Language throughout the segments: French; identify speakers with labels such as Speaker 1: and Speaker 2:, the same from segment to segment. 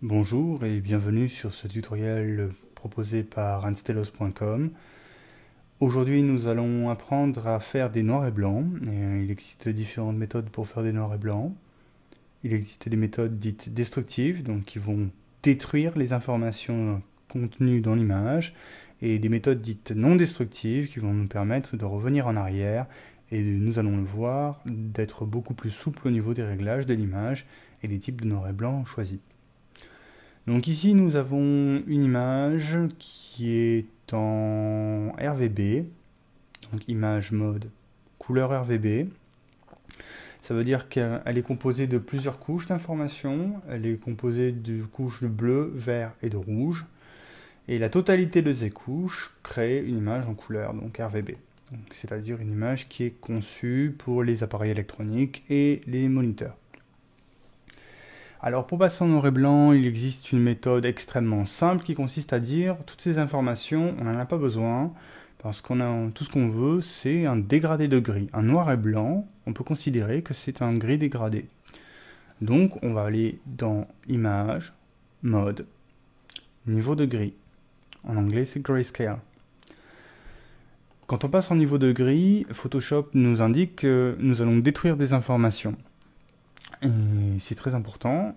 Speaker 1: Bonjour et bienvenue sur ce tutoriel proposé par Anstelos.com. Aujourd'hui, nous allons apprendre à faire des noirs et blancs. Il existe différentes méthodes pour faire des noirs et blancs. Il existe des méthodes dites destructives, donc qui vont détruire les informations contenues dans l'image, et des méthodes dites non destructives qui vont nous permettre de revenir en arrière et nous allons le voir, d'être beaucoup plus souple au niveau des réglages de l'image et des types de noir et blanc choisis. Donc ici nous avons une image qui est en RVB, donc image mode couleur RVB. Ça veut dire qu'elle est composée de plusieurs couches d'informations. Elle est composée de couches de bleu, vert et de rouge. Et la totalité de ces couches crée une image en couleur, donc RVB. C'est-à-dire une image qui est conçue pour les appareils électroniques et les moniteurs. Alors pour passer en noir et blanc, il existe une méthode extrêmement simple qui consiste à dire toutes ces informations, on n'en a pas besoin, parce qu'on a tout ce qu'on veut, c'est un dégradé de gris. Un noir et blanc, on peut considérer que c'est un gris dégradé. Donc on va aller dans Image, Mode, Niveau de gris. En anglais c'est Grayscale. Quand on passe en niveau de gris, Photoshop nous indique que nous allons détruire des informations. Et c'est très important,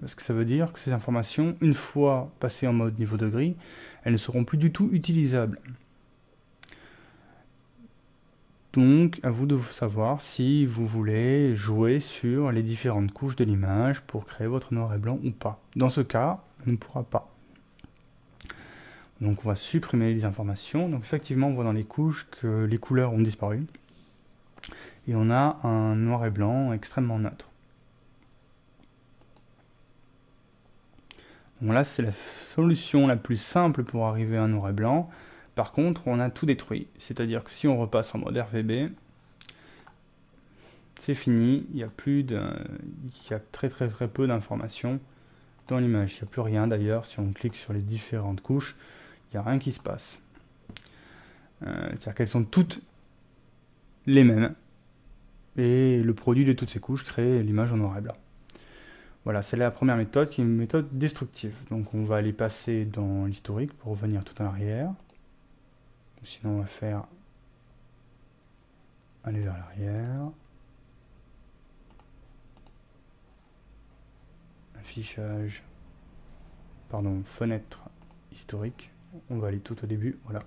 Speaker 1: parce que ça veut dire que ces informations, une fois passées en mode niveau de gris, elles ne seront plus du tout utilisables. Donc, à vous de savoir si vous voulez jouer sur les différentes couches de l'image pour créer votre noir et blanc ou pas. Dans ce cas, on ne pourra pas. Donc, on va supprimer les informations. Donc, effectivement, on voit dans les couches que les couleurs ont disparu. Et on a un noir et blanc extrêmement neutre. Donc là, c'est la solution la plus simple pour arriver à un noir et blanc. Par contre, on a tout détruit. C'est-à-dire que si on repasse en mode RVB, c'est fini. Il y a très peu d'informations dans l'image. Il n'y a plus rien d'ailleurs. Si on clique sur les différentes couches, il n'y a rien qui se passe. C'est-à-dire qu'elles sont toutes les mêmes. Et le produit de toutes ces couches crée l'image en noir et blanc. Voilà, c'est la première méthode qui est une méthode destructive. Donc on va aller passer dans l'historique pour revenir tout en arrière. Sinon on va faire aller vers l'arrière. Affichage, pardon, fenêtre historique. On va aller tout au début, voilà.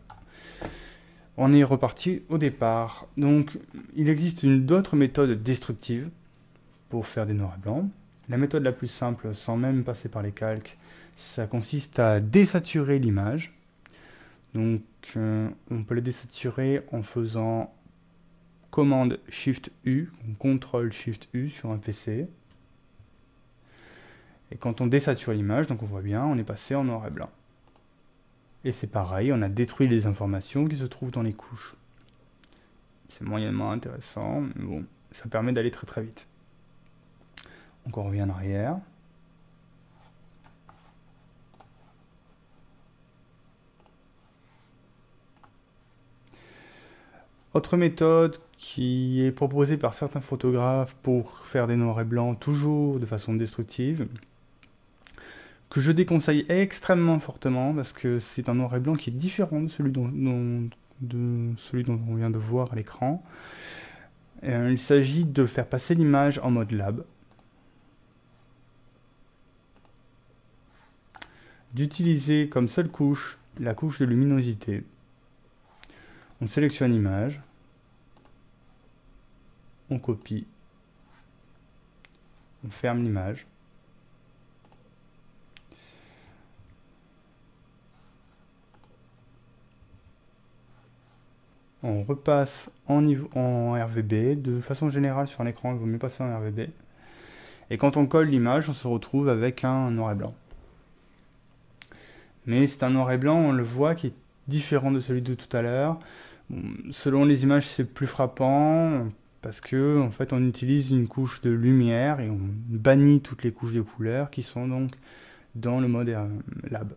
Speaker 1: On est reparti au départ. Donc il existe d'autres méthodes destructives pour faire des noirs et blancs. La méthode la plus simple, sans même passer par les calques, ça consiste à désaturer l'image. Donc on peut le désaturer en faisant commande Shift U, ou CTRL Shift U sur un PC. Et quand on désature l'image, donc on voit bien, on est passé en noir et blanc. Et c'est pareil, on a détruit les informations qui se trouvent dans les couches. C'est moyennement intéressant, mais bon, ça permet d'aller très vite. Donc on revient en arrière. Autre méthode qui est proposée par certains photographes pour faire des noirs et blancs toujours de façon destructive, que je déconseille extrêmement fortement parce que c'est un noir et blanc qui est différent de celui dont on vient de voir à l'écran. Il s'agit de faire passer l'image en mode lab, d'utiliser comme seule couche la couche de luminosité. On sélectionne l'image, on copie, on ferme l'image. On repasse en RVB. De façon générale sur l'écran, il vaut mieux passer en RVB. Et quand on colle l'image, on se retrouve avec un noir et blanc. Mais c'est un noir et blanc, on le voit, qui est différent de celui de tout à l'heure. Bon, selon les images, c'est plus frappant parce que en fait, on utilise une couche de lumière et on bannit toutes les couches de couleurs qui sont donc dans le mode lab.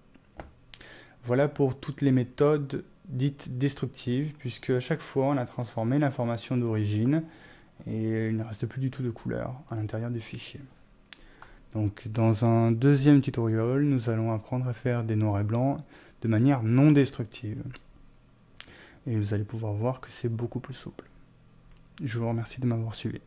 Speaker 1: Voilà pour toutes les méthodes dites destructives, puisque à chaque fois, on a transformé l'information d'origine et il ne reste plus du tout de couleur à l'intérieur du fichier. Donc dans un deuxième tutoriel, nous allons apprendre à faire des noirs et blancs de manière non destructive. Et vous allez pouvoir voir que c'est beaucoup plus souple. Je vous remercie de m'avoir suivi.